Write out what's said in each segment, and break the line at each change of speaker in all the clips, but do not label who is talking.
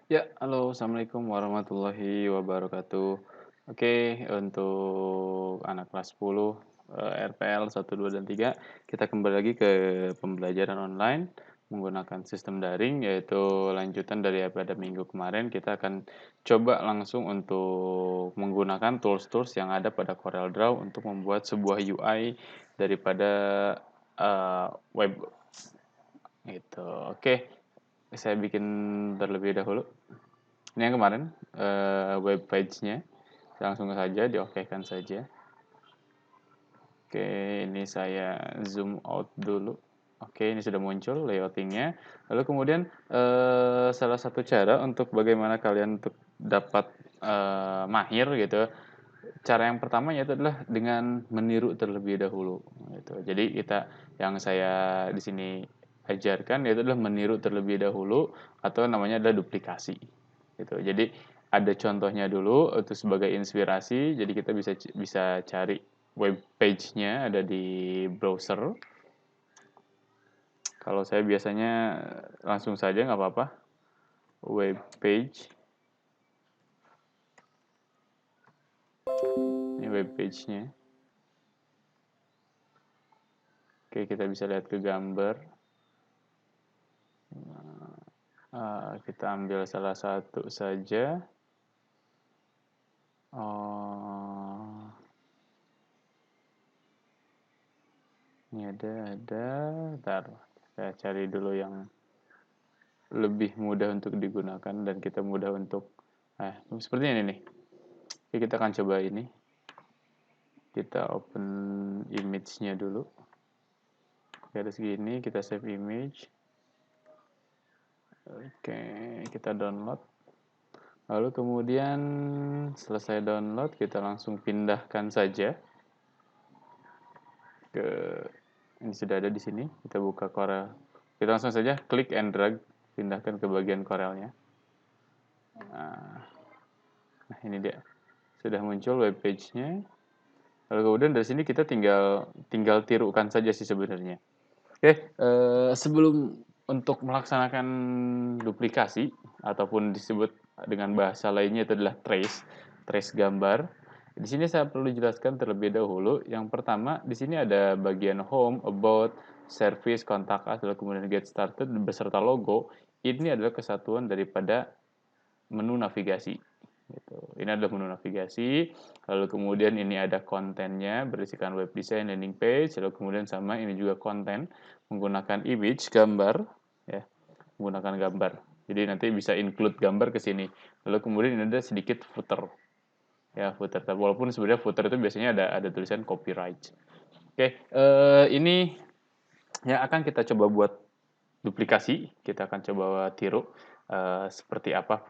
Ya, halo, assalamualaikum warahmatullahi wabarakatuh. Oke, untuk anak kelas 10 RPL 1, 2, dan 3, kita kembali lagi ke pembelajaran online menggunakan sistem daring, yaitu lanjutan daripada minggu kemarin. Kita akan coba langsung untuk menggunakan tools-tools yang ada pada CorelDRAW untuk membuat sebuah UI daripada web. Gitu. Oke, saya bikin terlebih dahulu. Ini yang kemarin, web page-nya. Langsung saja diokekan saja. Oke, ini saya zoom out dulu. Oke, ini sudah muncul layouting-nya. Lalu kemudian, salah satu cara untuk bagaimana kalian untuk dapat, mahir gitu, cara yang pertama yaitu adalah dengan meniru terlebih dahulu, gitu. Jadi yang saya di sini ajarkan yaitu adalah meniru terlebih dahulu atau namanya adalah duplikasi, gitu. Jadi ada contohnya dulu itu sebagai inspirasi, jadi kita bisa cari web page-nya ada di browser. Kalau saya biasanya langsung saja nggak apa-apa, web page. Ini web page-nya. Oke, kita bisa lihat ke gambar. Kita ambil salah satu saja. Oh, ini ada. Bentar, saya cari dulu yang lebih mudah untuk digunakan dan kita mudah untuk. Seperti ini nih. Oke, kita akan coba ini. Kita open image-nya dulu. Oke, segini, kita save image. Oke, kita download. Lalu kemudian selesai download, kita langsung pindahkan saja ke ini sudah ada di sini. Kita buka Corel. Kita langsung saja klik and drag, pindahkan ke bagian Corelnya. Nah, ini dia. Sudah muncul web page-nya. Lalu kemudian dari sini kita tinggal tirukan saja sih sebenarnya. Oke, sebelum untuk melaksanakan duplikasi ataupun disebut dengan bahasa lainnya itu adalah trace gambar. Di sini saya perlu jelaskan terlebih dahulu. Yang pertama, di sini ada bagian home, about, service, contact us, lalu kemudian get started beserta logo. Ini adalah kesatuan daripada menu navigasi. Gitu. Ini adalah menu navigasi, lalu kemudian ini ada kontennya berisikan web design, landing page, lalu kemudian sama ini juga konten menggunakan image, gambar, ya, menggunakan gambar. Jadi nanti bisa include gambar ke sini. Lalu kemudian ini ada sedikit footer, ya footer. Walaupun sebenarnya footer itu biasanya ada tulisan copyright. Oke, ini yang akan kita coba buat duplikasi, kita akan coba tiru seperti apa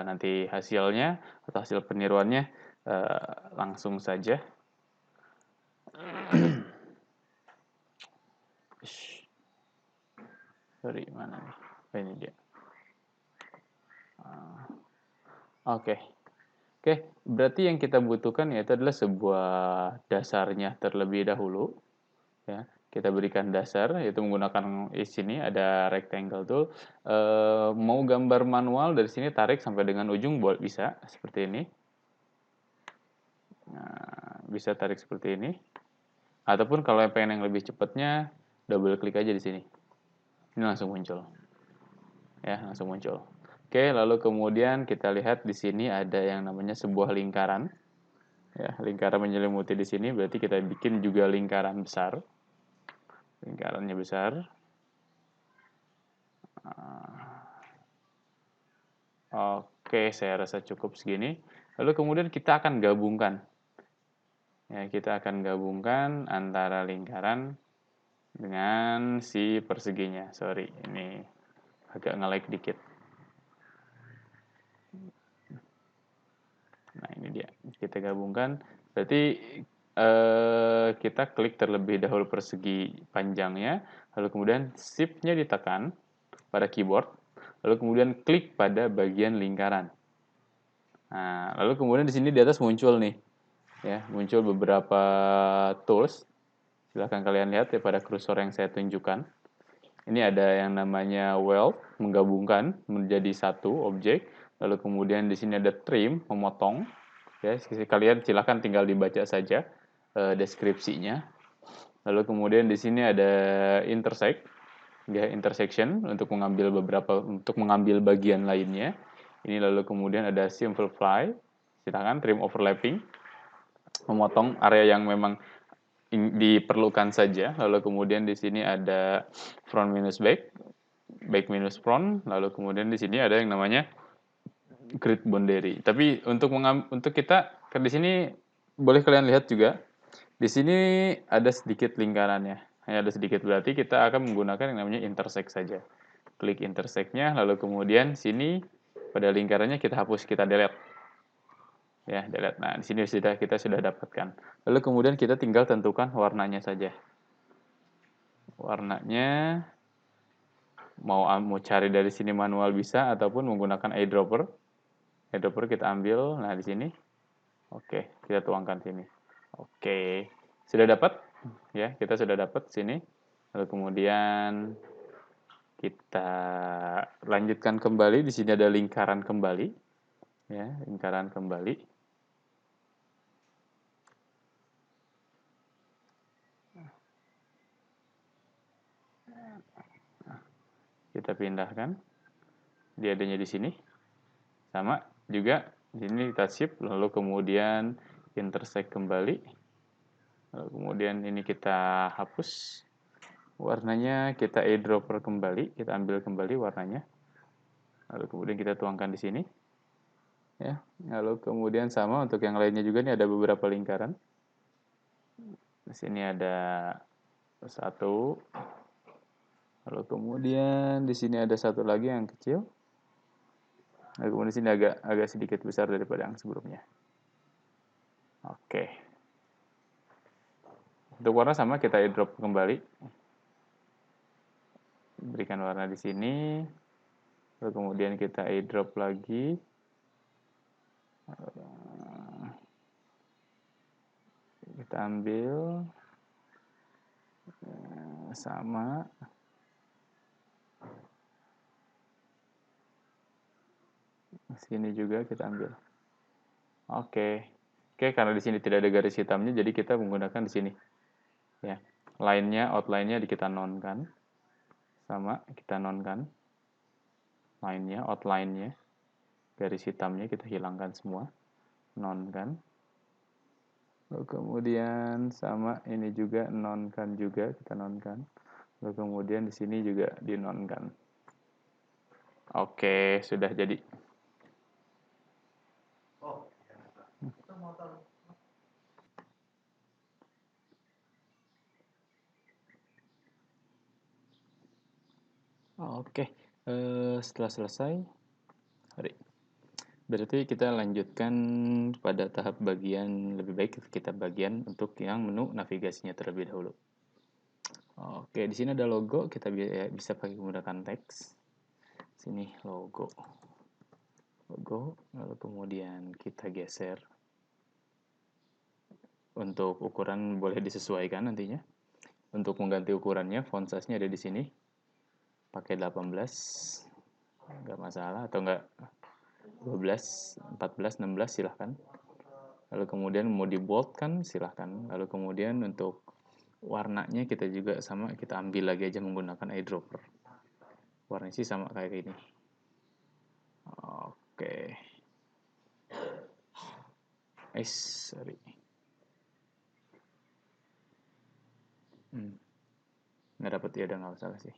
nanti hasilnya atau hasil peniruannya. Langsung saja. Sorry, mana nih? Ini dia. Oke. Oke, berarti yang kita butuhkan yaitu adalah sebuah dasarnya terlebih dahulu. Ya, kita berikan dasar yaitu menggunakan di sini ada rectangle tool. Mau gambar manual dari sini tarik sampai dengan ujung bisa seperti ini. Nah, bisa tarik seperti ini. Ataupun kalau pengen yang lebih cepatnya, double klik aja di sini. Ini langsung muncul. Ya, langsung muncul. Oke, lalu kemudian kita lihat di sini ada yang namanya sebuah lingkaran. Ya, lingkaran menyelimuti di sini berarti kita bikin juga lingkaran besar. Lingkarannya besar. Oke, saya rasa cukup segini. Lalu kemudian kita akan gabungkan. Ya, kita akan gabungkan antara lingkaran dengan si perseginya. Sorry, ini agak nge-lag dikit. Nah, ini dia. Kita gabungkan. Berarti kita klik terlebih dahulu persegi panjangnya, lalu kemudian shift-nya ditekan pada keyboard, lalu kemudian klik pada bagian lingkaran. Nah, lalu kemudian di sini di atas muncul nih, ya, muncul beberapa tools. Silahkan kalian lihat ya pada kursor yang saya tunjukkan. Ini ada yang namanya weld, menggabungkan menjadi satu objek. Lalu kemudian di sini ada trim, memotong. Ya, kalian silahkan tinggal dibaca saja deskripsinya. Lalu kemudian di sini ada intersect, ya, intersection untuk mengambil bagian lainnya. Ini lalu kemudian ada simplify, silahkan trim overlapping, memotong area yang memang diperlukan saja. Lalu kemudian di sini ada front minus back, back minus front. Lalu kemudian di sini ada yang namanya grid boundary. Tapi untuk kita di sini boleh kalian lihat juga. Di sini ada sedikit lingkarannya. Hanya ada sedikit, berarti kita akan menggunakan yang namanya intersect saja. Klik intersect-nya, lalu kemudian sini pada lingkarannya kita hapus, kita delete. Ya, delete. Nah, di sini kita sudah dapatkan. Lalu kemudian kita tinggal tentukan warnanya saja. Warnanya mau cari dari sini manual bisa ataupun menggunakan eyedropper. Eyedropper kita ambil, nah di sini. Oke, kita tuangkan sini. Oke, sudah dapat? Ya, kita sudah dapat sini. Lalu kemudian kita lanjutkan kembali. Di sini ada lingkaran kembali. Ya, lingkaran kembali. Kita pindahkan. Dia adanya di sini. Sama juga di sini kita shift, lalu kemudian intersect kembali. Lalu kemudian ini kita hapus. Warnanya kita eyedropper kembali, kita ambil kembali warnanya. Lalu kemudian kita tuangkan di sini. Ya, lalu kemudian sama untuk yang lainnya juga, ini ada beberapa lingkaran. Di sini ada satu. Lalu kemudian di sini ada satu lagi yang kecil. Lalu kemudian di sini agak sedikit besar daripada yang sebelumnya. Oke. Untuk warna sama, kita eyedrop kembali. Berikan warna di sini. Lalu kemudian kita eyedrop lagi. Kita ambil sama. Sini juga kita ambil. Oke. Oke, karena di sini tidak ada garis hitamnya, jadi kita menggunakan di sini. Ya. Outline-nya kita nonkan. Sama, kita nonkan. Outline-nya. Garis hitamnya kita hilangkan semua. Nonkan. Lalu kemudian sama ini juga nonkan juga, kita nonkan. Lalu kemudian di sini juga dinonkan. Oke, sudah jadi. Oke, setelah selesai, berarti kita lanjutkan pada tahap bagian, lebih baik kita bagian untuk yang menu navigasinya terlebih dahulu. Oke, di sini ada logo, kita bisa pakai menggunakan teks. Sini logo, lalu kemudian kita geser. Untuk ukuran boleh disesuaikan nantinya. Untuk mengganti ukurannya, font size-nya ada di sini. Pakai 18, nggak masalah, atau nggak 12, 14, 16 silahkan. Lalu kemudian mau di bold kan silahkan. Lalu kemudian untuk warnanya kita juga sama, kita ambil lagi aja menggunakan eyedropper. Warnanya sih sama kayak gini. Oke. Sorry. Nggak dapat ya, udah nggak masalah sih.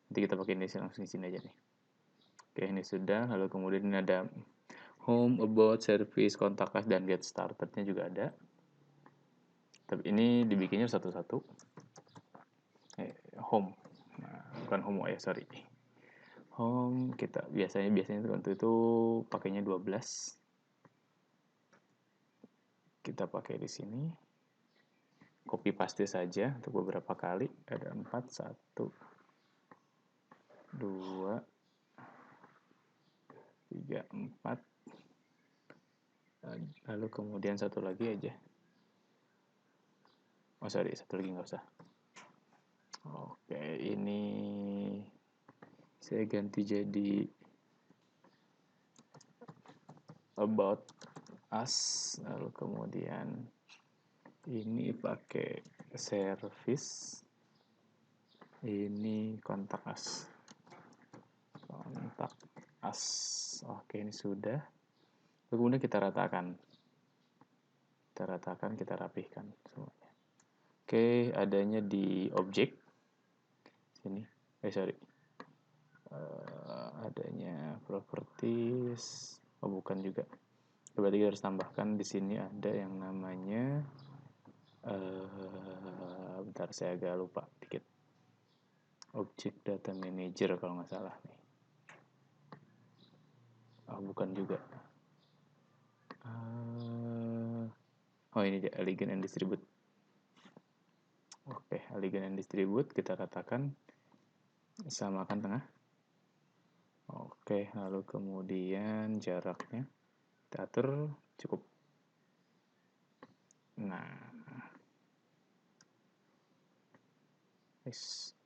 Nanti kita pakai ini langsung di sini aja nih. Oke, ini sudah. Lalu kemudian ini ada home, about, service, contact us, dan get started-nya juga ada. Tapi ini dibikinnya satu-satu. Home. Nah, bukan home ya, sorry. Home kita biasanya untuk itu pakainya 12. Kita pakai di sini. Copy paste saja untuk beberapa kali. Ada 4, 1, 2, 3, 4. Lalu kemudian satu lagi aja. Oh sorry, satu lagi nggak usah. Oke, ini saya ganti jadi about us, lalu kemudian ini pakai service, ini kontak us. Oke, ini sudah. Kemudian kita ratakan, kita rapihkan semuanya. Oke, adanya di objek sini. Adanya properties. Oh, bukan juga. Berarti kita harus tambahkan di sini ada yang namanya bentar, saya agak lupa dikit. Object Data Manager kalau nggak salah nih. Oh, bukan juga. Oh, ini dia, Elegant and Distribute. Oke, Elegant and Distribute kita katakan samakan tengah. Oke, lalu kemudian jaraknya kita atur cukup. Nah, nice.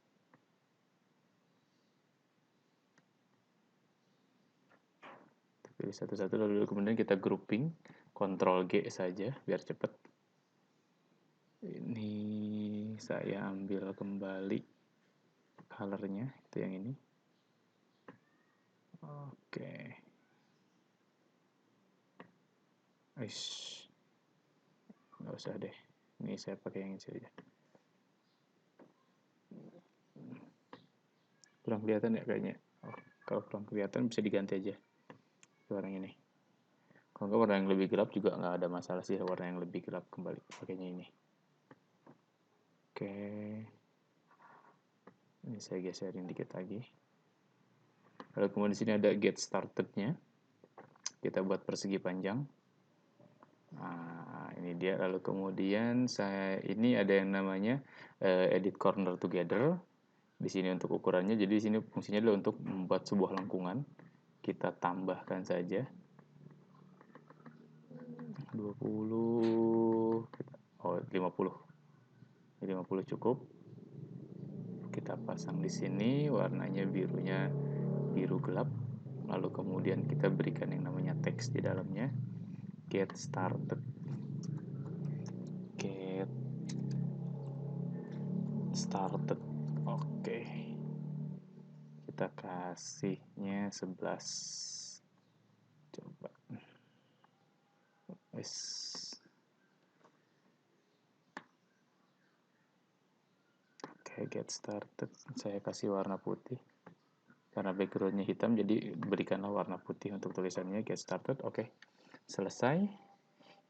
Pilih satu-satu, lalu kemudian kita grouping, Ctrl G saja biar cepat. Ini saya ambil kembali colornya, itu yang ini. Oke. Nggak usah deh, ini saya pakai yang ini saja. Kurang kelihatan ya kayaknya. Kalau kurang kelihatan bisa diganti aja warna ini. Kalau nggak warna yang lebih gelap juga nggak ada masalah sih, warna yang lebih gelap kembali pakainya ini. Oke, ini saya geserin dikit lagi. Lalu kemudian di sini ada get started-nya. Kita buat persegi panjang. Nah, ini dia. Lalu kemudian ini ada yang namanya edit corner together. Di sini untuk ukurannya. Jadi di sini fungsinya adalah untuk membuat sebuah lengkungan. Kita tambahkan saja 20, 50. 50 cukup. Kita pasang di sini, warnanya birunya biru gelap. Lalu kemudian kita berikan yang namanya teks di dalamnya. Get started. Get started. Oke. Kita kasihnya 11. Coba. Oke, get started. Saya kasih warna putih. Karena backgroundnya hitam, jadi berikanlah warna putih untuk tulisannya. Get started. Oke. Selesai.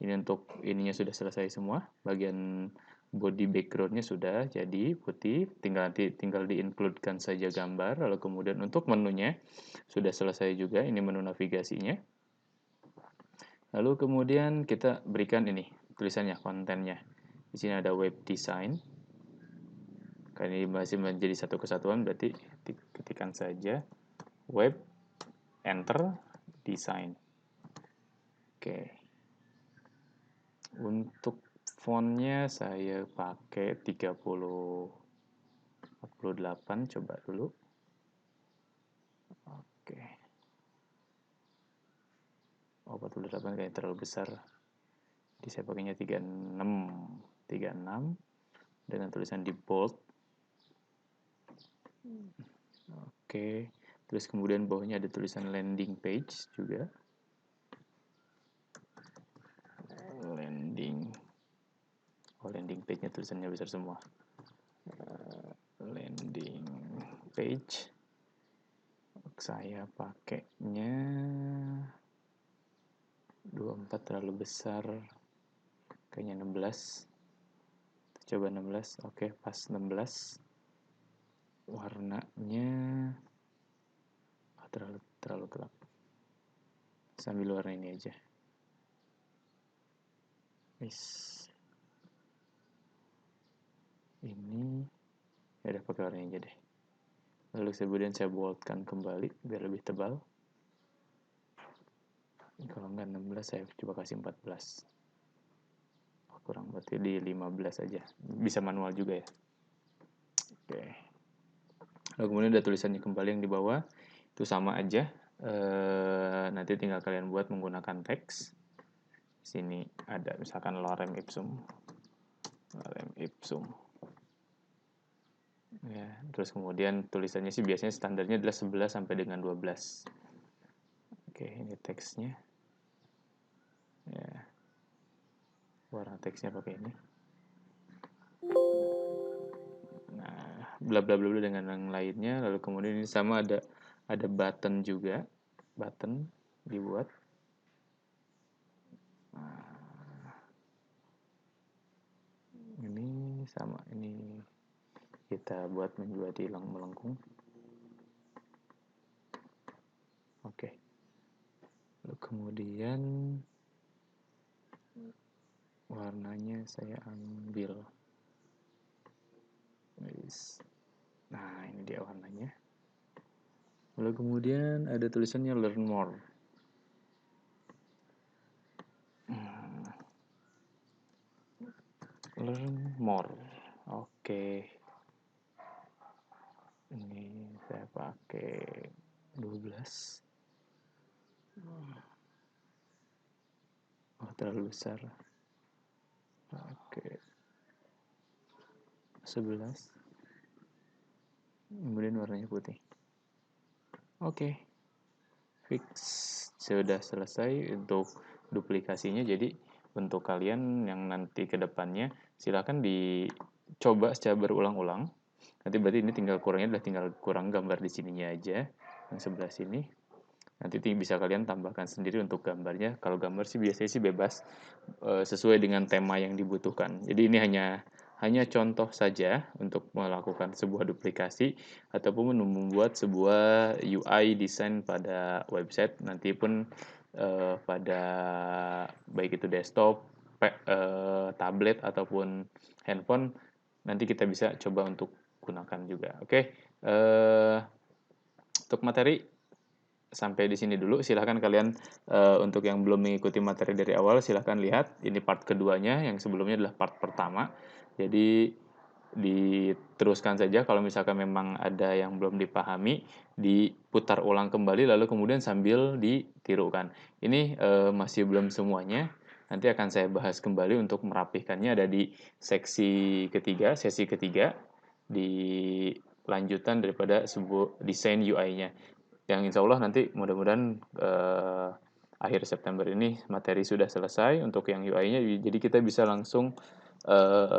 Ini untuk ininya sudah selesai semua. Bagian body backgroundnya sudah jadi putih. Tinggal di-includekan saja gambar. Lalu kemudian untuk menunya sudah selesai juga. Ini menu navigasinya. Lalu kemudian kita berikan ini tulisannya, kontennya. Di sini ada web design. Karena ini masih menjadi satu kesatuan, berarti ketikkan saja web, enter, design. Oke. Untuk fontnya saya pakai 48, coba dulu. Oke. 48 kayaknya terlalu besar. Jadi saya pakainya 36 dengan tulisan di bold. Oke. Terus kemudian bawahnya ada tulisan landing page juga. Landing page-nya tulisannya besar semua. Landing page. Saya pakainya 24 terlalu besar. Kayaknya 16. Coba 16. Oke, pas 16. Warnanya terlalu gelap. Sambil warna ini aja. Ini ya udah pakai warna ini aja deh. Lalu kemudian saya boldkan kembali biar lebih tebal. Kalau enggak 16 saya coba kasih 14. Kurang, berarti di 15 aja. Bisa manual juga ya. Oke. Lalu kemudian ada tulisannya kembali yang di bawah, itu sama aja. Nanti tinggal kalian buat menggunakan teks. Sini ada misalkan lorem ipsum. Lorem ipsum. Ya, terus kemudian tulisannya sih biasanya standarnya adalah 11 sampai dengan 12. Oke, ini teksnya. Ya. Warna teksnya pakai ini. Nah, bla bla bla dengan yang lainnya. Lalu kemudian ini sama ada button juga. Button dibuat. Nah, ini sama ini kita buat menjadi melengkung. Oke. Lalu kemudian warnanya saya ambil. Nah, ini dia warnanya. Lalu kemudian ada tulisannya learn more. Learn more. Oke. Ini saya pakai 12. Oh, terlalu besar. Oke. 11. Kemudian warnanya putih. Oke. Fix. Sudah selesai untuk duplikasinya. Jadi untuk kalian yang nanti ke depannya silakan dicoba secara berulang-ulang. Nanti berarti ini tinggal kurangnya adalah tinggal kurang gambar di sininya aja. Yang sebelah sini. Nanti bisa kalian tambahkan sendiri untuk gambarnya. Kalau gambar sih biasanya sih bebas sesuai dengan tema yang dibutuhkan. Jadi ini hanya contoh saja untuk melakukan sebuah duplikasi ataupun membuat sebuah UI desain pada website nanti pun pada baik itu desktop, tablet ataupun handphone nanti kita bisa coba untuk gunakan juga. Oke, untuk materi sampai di sini dulu. Silahkan kalian untuk yang belum mengikuti materi dari awal, silahkan lihat. Ini part keduanya, yang sebelumnya adalah part pertama. Jadi diteruskan saja kalau misalkan memang ada yang belum dipahami, diputar ulang kembali lalu kemudian sambil ditirukan. Ini masih belum semuanya. Nanti akan saya bahas kembali untuk merapihkannya ada di sesi ketiga, di lanjutan daripada sebuah desain UI-nya. Yang insya Allah nanti mudah-mudahan akhir September ini materi sudah selesai untuk yang UI-nya, jadi kita bisa langsung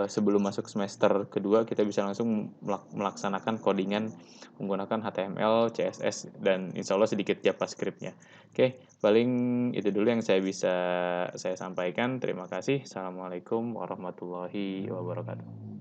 sebelum masuk semester kedua kita bisa langsung melaksanakan codingan menggunakan HTML, CSS, dan insya Allah sedikit JavaScript-nya. Oke, paling itu dulu yang saya sampaikan. Terima kasih. Assalamualaikum warahmatullahi wabarakatuh.